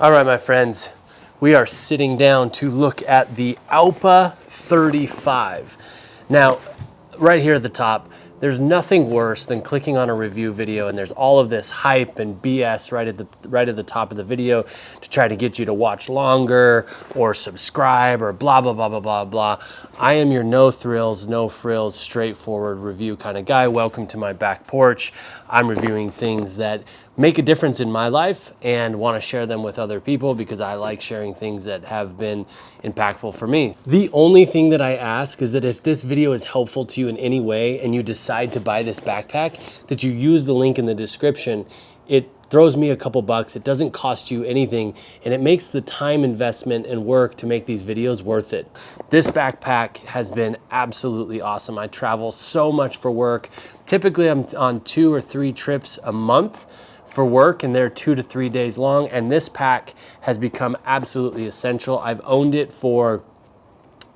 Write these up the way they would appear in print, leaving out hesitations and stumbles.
All right, my friends, we are sitting down to look at the Alpa 35. Now, right here at the top, there's nothing worse than clicking on a review video and there's all of this hype and BS right at the top of the video to try to get you to watch longer or subscribe or blah, blah, blah, blah, blah, blah. I am your no thrills, no frills, straightforward review kind of guy. Welcome to my back porch. I'm reviewing things that make a difference in my life and want to share them with other people because I like sharing things that have been impactful for me. The only thing that I ask is that if this video is helpful to you in any way and you decide to buy this backpack, that you use the link in the description. It throws me a couple bucks, it doesn't cost you anything, and it makes the time investment and work to make these videos worth it. This backpack has been absolutely awesome. I travel so much for work. Typically I'm on 2 or 3 trips a month for work, and they're 2 to 3 days long, and this pack has become absolutely essential. I've owned it for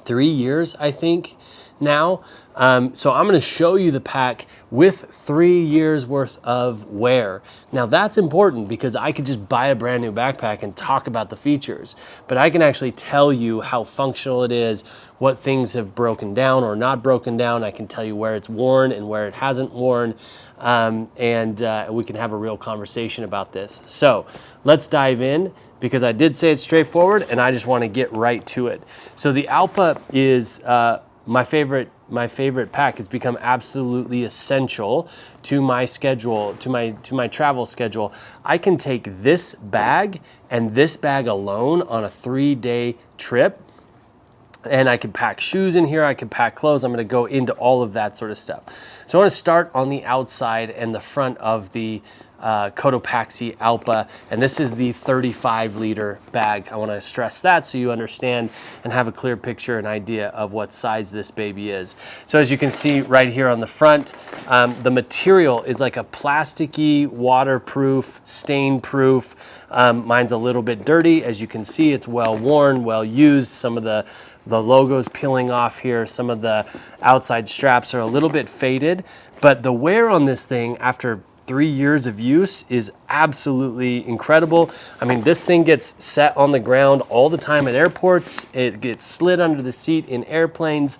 3 years, I think, now. So I'm going to show you the pack with 3 years worth of wear. Now that's important because I could just buy a brand new backpack and talk about the features, but I can actually tell you how functional it is, what things have broken down or not broken down. I can tell you where it's worn and where it hasn't worn, and we can have a real conversation about this. So let's dive in, because I did say it's straightforward and I just want to get right to it. So the Alpa is my favorite pack. It's become absolutely essential to my schedule, to my travel schedule. I can take this bag and this bag alone on a 3-day trip, and I can pack shoes in here, I can pack clothes. I'm going to go into all of that sort of stuff. So I want to start on the outside and the front of the Cotopaxi ALLPA, and this is the 35-liter bag. I want to stress that so you understand and have a clear picture and idea of what size this baby is. So as you can see right here on the front, the material is like a plasticky, waterproof, stain-proof. Mine's a little bit dirty. As you can see, it's well worn, well used. Some of the logo's peeling off here. Some of the outside straps are a little bit faded, but the wear on this thing after 3 years of use is absolutely incredible. I mean, this thing gets set on the ground all the time at airports. It gets slid under the seat in airplanes.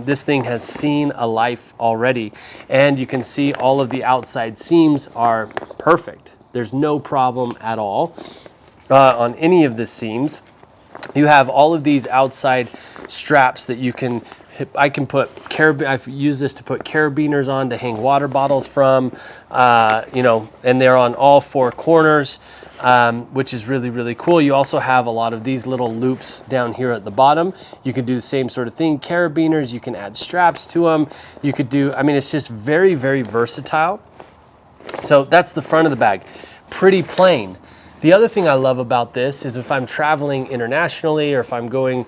This thing has seen a life already, and you can see all of the outside seams are perfect. There's no problem at all on any of the seams. You have all of these outside straps that you can, I've used this to put carabiners on to hang water bottles from, and they're on all 4 corners, which is really, really cool. You also have a lot of these little loops down here at the bottom. You can do the same sort of thing, carabiners, you can add straps to them. You could do, I mean, it's just very, very versatile. So that's the front of the bag, pretty plain. The other thing I love about this is if I'm traveling internationally or if I'm going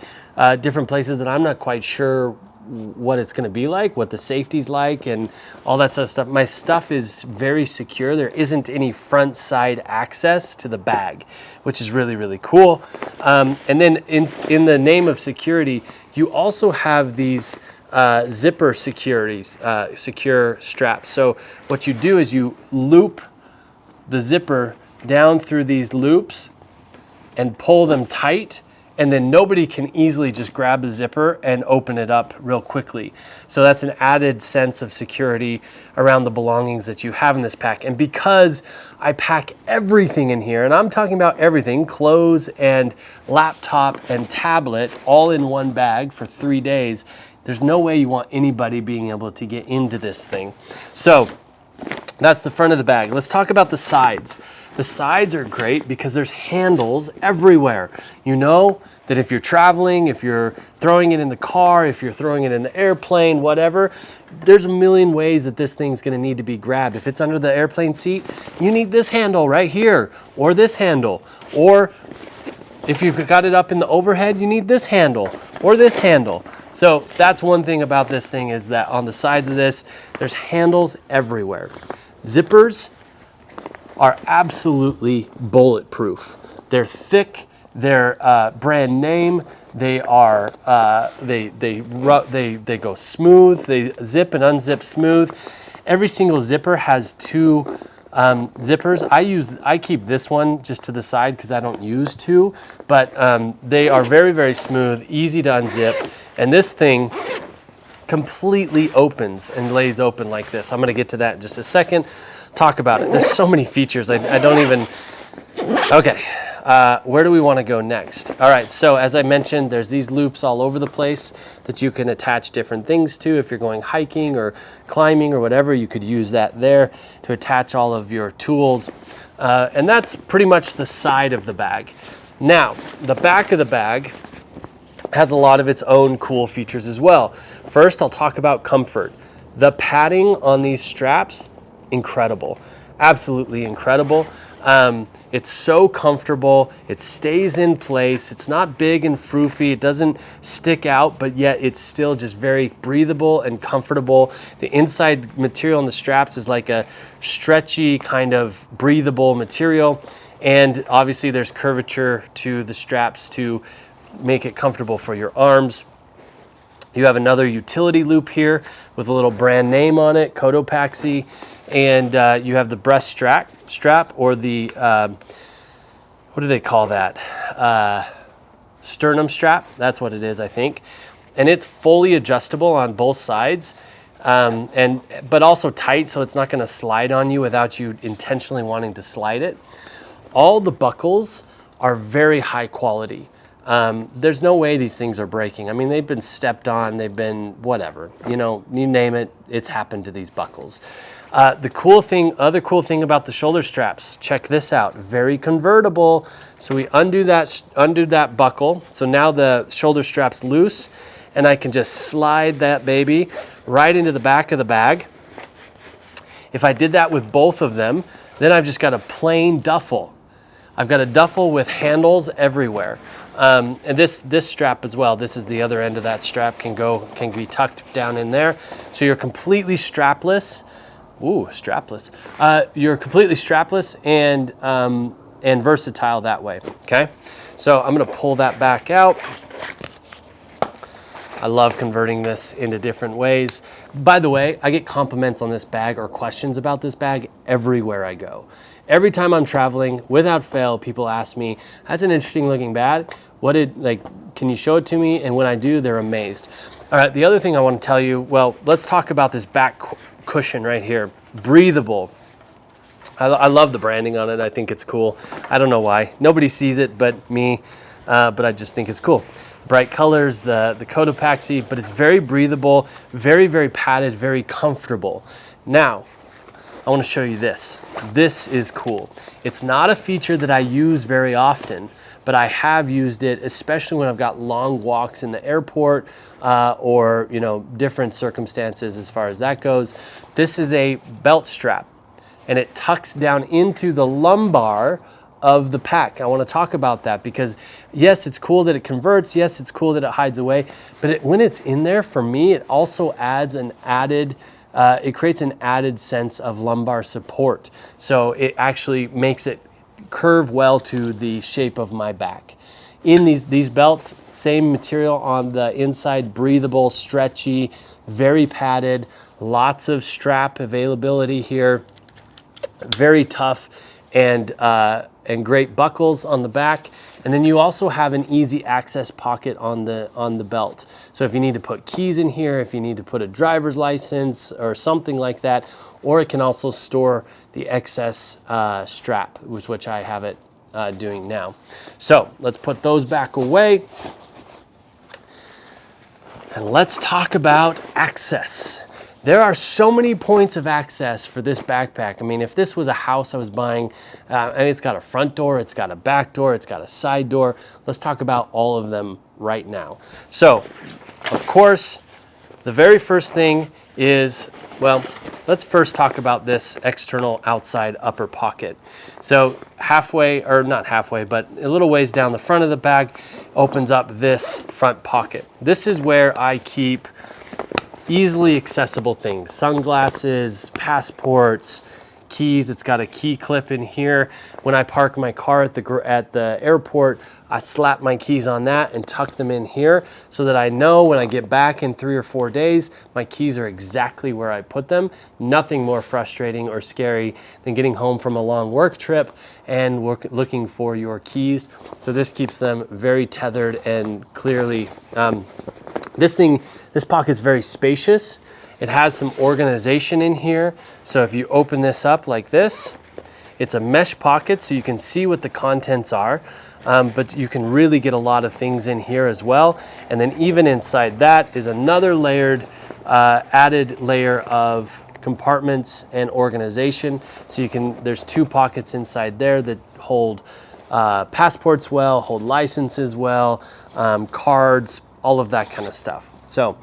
different places that I'm not quite sure what it's going to be like, what the safety's like, and all that sort of stuff, my stuff is very secure. There isn't any front side access to the bag, which is really, really cool. And then in the name of security, you also have these zipper secure straps. So what you do is you loop the zipper down through these loops and pull them tight, and then nobody can easily just grab the zipper and open it up real quickly. So that's an added sense of security around the belongings that you have in this pack. And because I pack everything in here, and I'm talking about everything, clothes and laptop and tablet, all in one bag for 3 days, there's no way you want anybody being able to get into this thing. So that's the front of the bag. Let's talk about the sides. The sides are great because there's handles everywhere. You know that if you're traveling, if you're throwing it in the car, if you're throwing it in the airplane, whatever, there's a million ways that this thing's gonna need to be grabbed. If it's under the airplane seat, you need this handle right here, or this handle. Or if you've got it up in the overhead, you need this handle, or this handle. So that's one thing about this thing, is that on the sides of this, there's handles everywhere. Zippers are absolutely bulletproof. They're thick, they're brand name, they are they go smooth, they zip and unzip smooth. Every single zipper has 2 Zippers, I keep this one just to the side because I don't use two, but they are very, very smooth, easy to unzip, and this thing completely opens and lays open like this. I'm going to get to that in just a second. Talk about it. There's so many features. I don't even. Okay. Where do we want to go next? All right, so as I mentioned, there's these loops all over the place that you can attach different things to. If you're going hiking or climbing or whatever, you could use that there to attach all of your tools. And that's pretty much the side of the bag. Now, the back of the bag has a lot of its own cool features as well. First, I'll talk about comfort. The padding on these straps, incredible, absolutely incredible. It's so comfortable, it stays in place, it's not big and froofy, it doesn't stick out, but yet it's still just very breathable and comfortable. The inside material on the straps is like a stretchy kind of breathable material, and obviously there's curvature to the straps to make it comfortable for your arms. You have another utility loop here with a little brand name on it, Cotopaxi, and you have the breast strap or the, what do they call that? Sternum strap, that's what it is, I think. And it's fully adjustable on both sides, but also tight, so it's not gonna slide on you without you intentionally wanting to slide it. All the buckles are very high quality. There's no way these things are breaking. I mean, they've been stepped on, they've been whatever, you know, you name it, it's happened to these buckles. Other cool thing about the shoulder straps, check this out, very convertible. So we undo that buckle. So now the shoulder strap's loose and I can just slide that baby right into the back of the bag. If I did that with both of them, then I've just got a plain duffel. I've got a duffel with handles everywhere. And this strap as well, this is the other end of that strap, can be tucked down in there. So you're completely strapless. Ooh, strapless. You're completely strapless and versatile that way, okay? So I'm gonna pull that back out. I love converting this into different ways. By the way, I get compliments on this bag or questions about this bag everywhere I go. Every time I'm traveling, without fail, people ask me, that's an interesting looking bag. Can you show it to me? And when I do, they're amazed. All right, the other thing I want to tell you, well, let's talk about this back cushion right here. Breathable. I love the branding on it. I think it's cool. I don't know why. Nobody sees it but me, but I just think it's cool. Bright colors, the Cotopaxi, but it's very breathable, very, very padded, very comfortable. Now, I want to show you this. This is cool. It's not a feature that I use very often, but I have used it, especially when I've got long walks in the airport or different circumstances as far as that goes. This is a belt strap, and it tucks down into the lumbar of the pack. I want to talk about that because yes, it's cool that it converts. Yes, it's cool that it hides away, but when it's in there, for me, it also adds it creates an added sense of lumbar support. So it actually makes it curve well to the shape of my back. In these belts, same material on the inside, breathable, stretchy, very padded, lots of strap availability here, very tough, and great buckles on the back. And then you also have an easy access pocket on the belt. So if you need to put keys in here, if you need to put a driver's license or something like that, or it can also store the excess strap, which I have it doing now. So let's put those back away. And let's talk about access. There are so many points of access for this backpack. I mean, if this was a house I was buying, and it's got a front door, it's got a back door, it's got a side door. Let's talk about all of them right now. So, of course, the very first thing is, well, let's first talk about this external outside upper pocket. So halfway, or not halfway, but a little ways down the front of the bag opens up this front pocket. This is where I keep easily accessible things, sunglasses, passports, keys. It's got a key clip in here. When I park my car at the airport, I slap my keys on that and tuck them in here so that I know when I get back in 3 or 4 days, my keys are exactly where I put them. Nothing more frustrating or scary than getting home from a long work trip and looking for your keys. So this keeps them very tethered and clearly. This pocket's very spacious. It has some organization in here. So if you open this up like this, it's a mesh pocket so you can see what the contents are. But you can really get a lot of things in here as well. And then even inside that is another added layer of compartments and organization. So there's 2 pockets inside there that hold passports well, hold licenses well, cards, all of that kind of stuff. So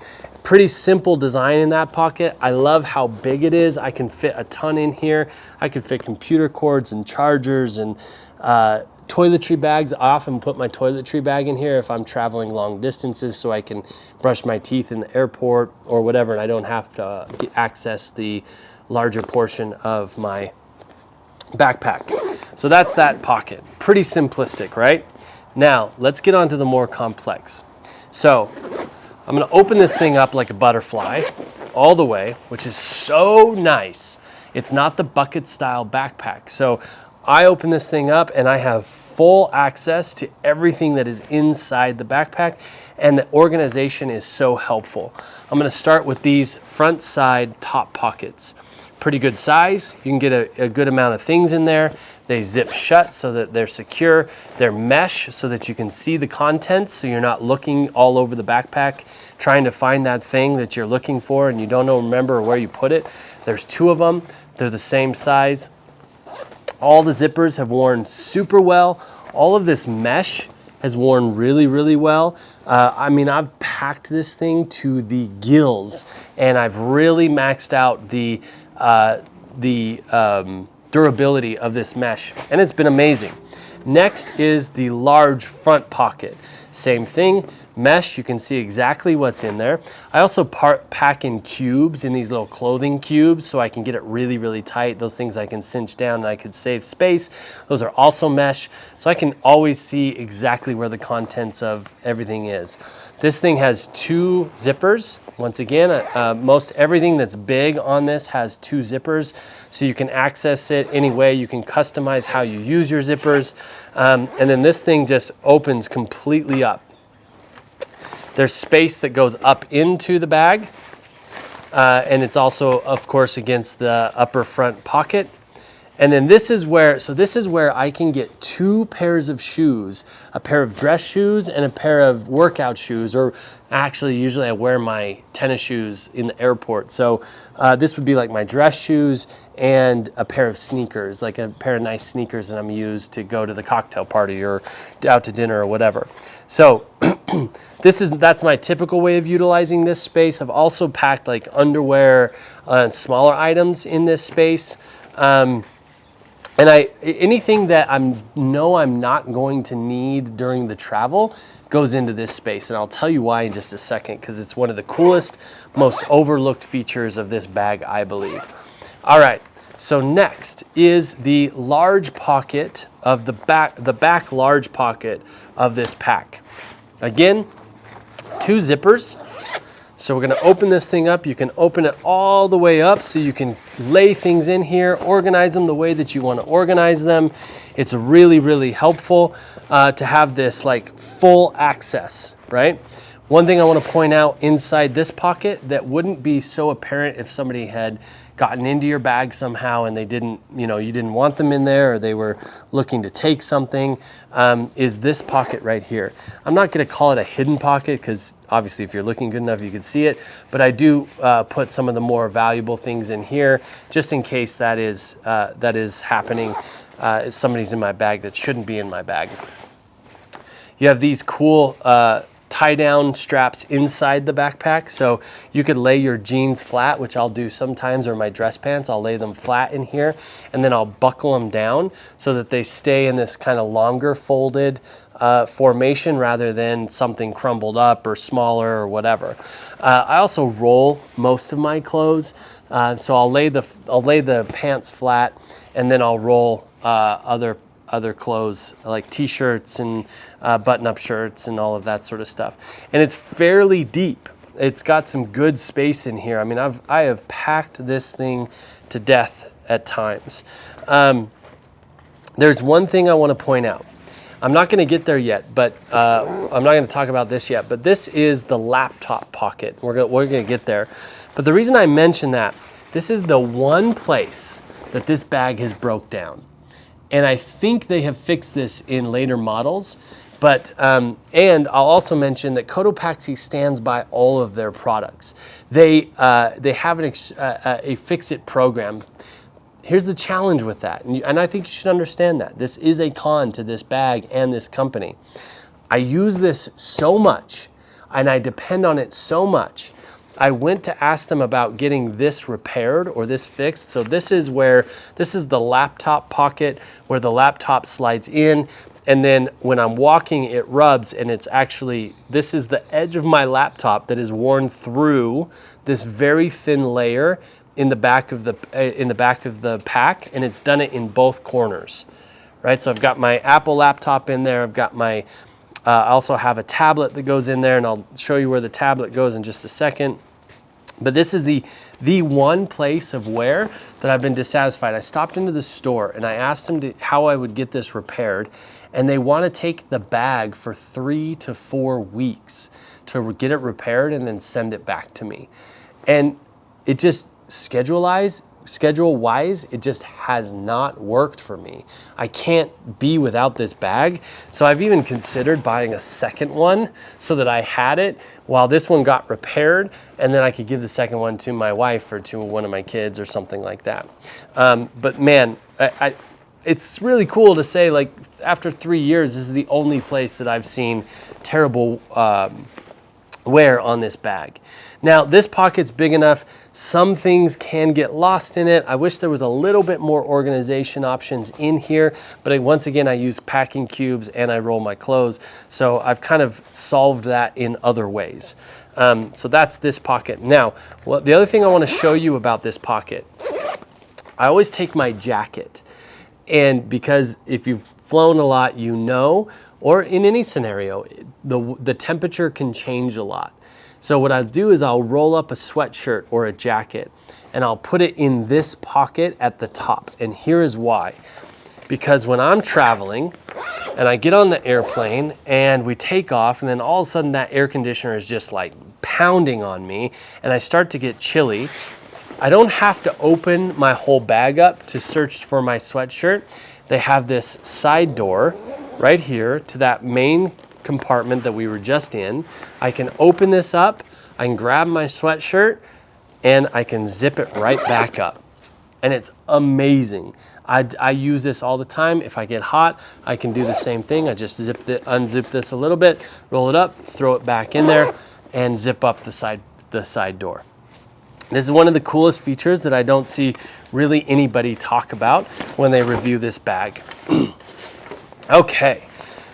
pretty simple design in that pocket. I love how big it is. I can fit a ton in here. I can fit computer cords and chargers and toiletry bags. I often put my toiletry bag in here if I'm traveling long distances so I can brush my teeth in the airport or whatever, and I don't have to access the larger portion of my backpack. So that's that pocket. Pretty simplistic, right? Now, let's get on to the more complex. So I'm gonna open this thing up like a butterfly all the way, which is so nice. It's not the bucket style backpack. So I open this thing up and I have full access to everything that is inside the backpack, and the organization is so helpful. I'm gonna start with these front side top pockets. Pretty good size. You can get a good amount of things in there. They zip shut so that they're secure. They're mesh so that you can see the contents so you're not looking all over the backpack trying to find that thing that you're looking for and you don't remember where you put it. There's 2 of them. They're the same size. All the zippers have worn super well. All of this mesh has worn really, really well. I mean, I've packed this thing to the gills and I've really maxed out the durability of this mesh, and it's been amazing. Next is the large front pocket. Same thing, mesh, you can see exactly what's in there. I also pack in cubes, in these little clothing cubes, so I can get it really, really tight. Those things I can cinch down and I could save space. Those are also mesh, so I can always see exactly where the contents of everything is. This thing has 2 zippers. Once again, most everything that's big on this has 2 zippers, so you can access it any way. You can customize how you use your zippers. And then this thing just opens completely up. There's space that goes up into the bag, and it's also, of course, against the upper front pocket. And then this is where I can get 2 pairs of shoes, a pair of dress shoes and a pair of workout shoes, or actually usually I wear my tennis shoes in the airport. So this would be like my dress shoes and a pair of sneakers, like a pair of nice sneakers that I'm used to go to the cocktail party or out to dinner or whatever. So that's my typical way of utilizing this space. I've also packed like underwear and smaller items in this space. And anything that I'm not going to need during the travel goes into this space. And I'll tell you why in just a second, because it's one of the coolest, most overlooked features of this bag, I believe. All right, so next is the large pocket of the back large pocket of this pack. Again, 2 zippers. So we're gonna open this thing up. You can open it all the way up so you can lay things in here, organize them the way that you wanna organize them. It's really, really helpful to have this like full access, right? One thing I wanna point out inside this pocket that wouldn't be so apparent if somebody had gotten into your bag somehow and they didn't, you didn't want them in there, or they were looking to take something, is this pocket right here. I'm not gonna call it a hidden pocket because obviously if you're looking good enough you can see it, but I do put some of the more valuable things in here just in case that is happening. Somebody's in my bag that shouldn't be in my bag. You have these cool tie-down straps inside the backpack, so you could lay your jeans flat, which I'll do sometimes, or my dress pants. I'll lay them flat in here, and then I'll buckle them down so that they stay in this kind of longer folded formation rather than something crumbled up or smaller or whatever. I also roll most of my clothes. So I'll lay the pants flat, and then I'll roll other clothes like t-shirts and button-up shirts and all of that sort of stuff. And it's fairly deep. It's got some good space in here. I mean, I have packed this thing to death at times. There's one thing I want to point out. I'm not going to get there yet, but I'm not going to talk about this yet. But this is the laptop pocket. We're going to get there. But the reason I mention that, this is the one place that this bag has broke down. And I think they have fixed this in later models. But, and I'll also mention that Cotopaxi stands by all of their products. They have a fix-it program. Here's the challenge with that, and I think you should understand that. This is a con to this bag and this company. I use this so much, and I depend on it so much. I went to ask them about getting this repaired or this fixed. So this is the laptop pocket where the laptop slides in. And then when I'm walking, it rubs, and it's actually, this is the edge of my laptop that is worn through this very thin layer in the back of the pack, and it's done it in both corners, right? So I've got my Apple laptop in there. I've got my, I also have a tablet that goes in there, and I'll show you where the tablet goes in just a second. But this is the one place of wear that I've been dissatisfied. I stopped into the store and I asked them how I would get this repaired, and they want to take the bag for 3 to 4 weeks to get it repaired and then send it back to me. And it just, schedule-wise, it just has not worked for me. I can't be without this bag. So I've even considered buying a second one so that I had it while this one got repaired, and then I could give the second one to my wife or to one of my kids or something like that. But man, it's really cool to say, like, after 3 years, this is the only place that I've seen terrible wear on this bag. Now, this pocket's big enough. Some things can get lost in it. I wish there was a little bit more organization options in here, but once again, I use packing cubes and I roll my clothes. So I've kind of solved that in other ways. So that's this pocket. Now, the other thing I want to show you about this pocket, I always take my jacket. And because if you've flown a lot, you know, or in any scenario, the temperature can change a lot. So what I'll do is I'll roll up a sweatshirt or a jacket, and I'll put it in this pocket at the top. And here is why. Because when I'm traveling and I get on the airplane and we take off, and then all of a sudden that air conditioner is just like pounding on me and I start to get chilly, I don't have to open my whole bag up to search for my sweatshirt. They have this side door right here to that main compartment that we were just in. I can open this up, I can grab my sweatshirt, and I can zip it right back up. And it's amazing. I use this all the time. If I get hot, I can do the same thing. I just unzip this a little bit, roll it up, throw it back in there, and zip up the side door. This is one of the coolest features that I don't see really anybody talk about when they review this bag. Okay,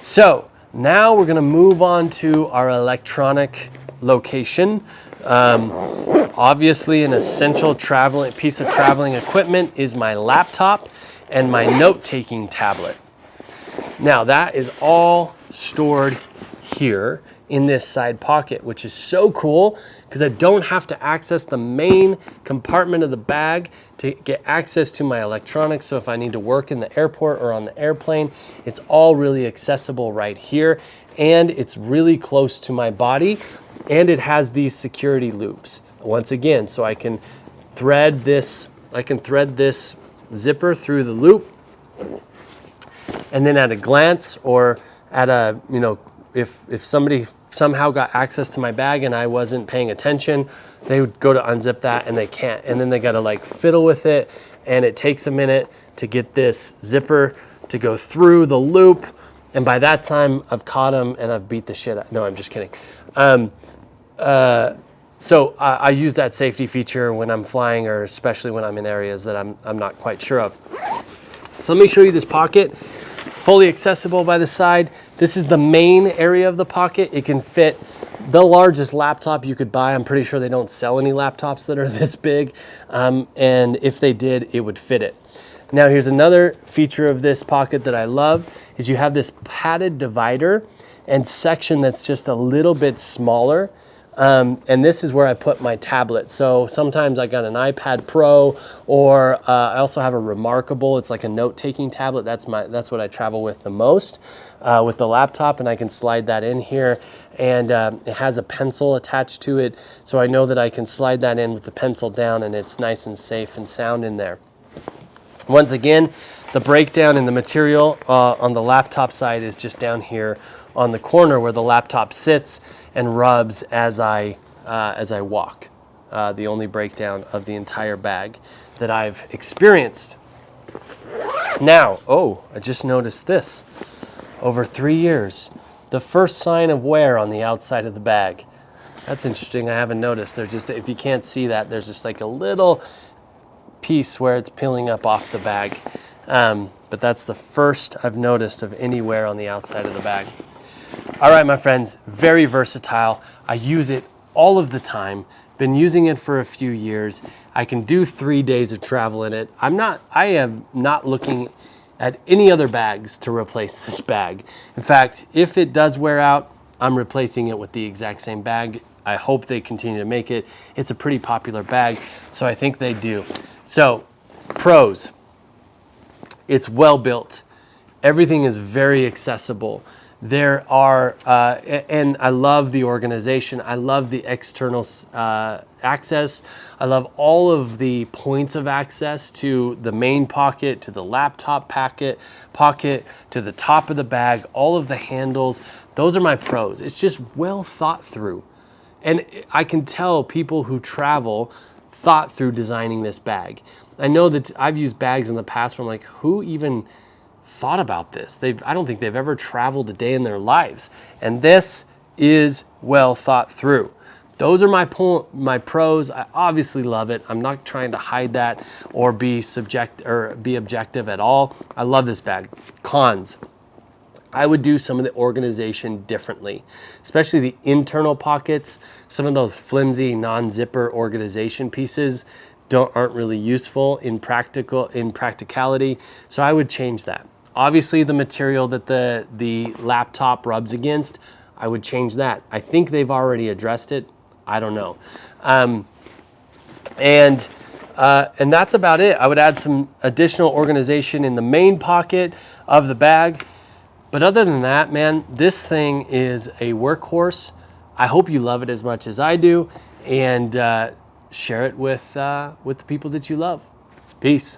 so now we're gonna move on to our electronic location. Obviously an essential piece of traveling equipment is my laptop and my note-taking tablet. Now that is all stored here in this side pocket, which is so cool because I don't have to access the main compartment of the bag to get access to my electronics. So if I need to work in the airport or on the airplane, it's all really accessible right here, and it's really close to my body, and it has these security loops once again, so I can thread this zipper through the loop, and then at a glance, or at a, you know, if somebody somehow got access to my bag and I wasn't paying attention, they would go to unzip that and they can't. And then they gotta like fiddle with it, and it takes a minute to get this zipper to go through the loop. And by that time, I've caught them and I've beat the shit out. No, I'm just kidding. So I use that safety feature when I'm flying, or especially when I'm in areas that I'm not quite sure of. So let me show you this pocket. Fully accessible by the side. This is the main area of the pocket. It can fit the largest laptop you could buy. I'm pretty sure they don't sell any laptops that are this big. And if they did, it would fit it. Now here's another feature of this pocket that I love is you have this padded divider and section that's just a little bit smaller. And this is where I put my tablet. So sometimes I got an iPad Pro, or I also have a Remarkable. It's like a note-taking tablet. That's what I travel with the most with the laptop, and I can slide that in here. And it has a pencil attached to it, so I know that I can slide that in with the pencil down, and it's nice and safe and sound in there. Once again, the breakdown in the material on the laptop side is just down here on the corner where the laptop sits and rubs as I walk. The only breakdown of the entire bag that I've experienced. Now, I just noticed this. Over 3 years, the first sign of wear on the outside of the bag. That's interesting. I haven't noticed. There's just, if you can't see that, there's just like a little piece where it's peeling up off the bag. But that's the first I've noticed of any wear on the outside of the bag. All right, my friends, very versatile. I use it all of the time. Been using it for a few years. I can do 3 days of travel in it. I am not looking at any other bags to replace this bag. In fact, if it does wear out, I'm replacing it with the exact same bag. I hope they continue to make it. It's a pretty popular bag, so I think they do. So, pros. It's well built. Everything is very accessible. There are, and I love the organization. I love the external access. I love all of the points of access to the main pocket, to the laptop pocket, to the top of the bag, all of the handles. Those are my pros. It's just well thought through. And I can tell people who travel thought through designing this bag. I know that I've used bags in the past where I'm like, who even thought about this? I don't think they've ever traveled a day in their lives. And this is well thought through. Those are my pros. I obviously love it. I'm not trying to hide that or be objective at all. I love this bag. Cons. I would do some of the organization differently, especially the internal pockets. Some of those flimsy non-zipper organization pieces aren't really useful in practicality. So I would change that. Obviously, the material that the laptop rubs against, I would change that. I think they've already addressed it. I don't know. And that's about it. I would add some additional organization in the main pocket of the bag. But other than that, man, this thing is a workhorse. I hope you love it as much as I do, and share it with the people that you love. Peace.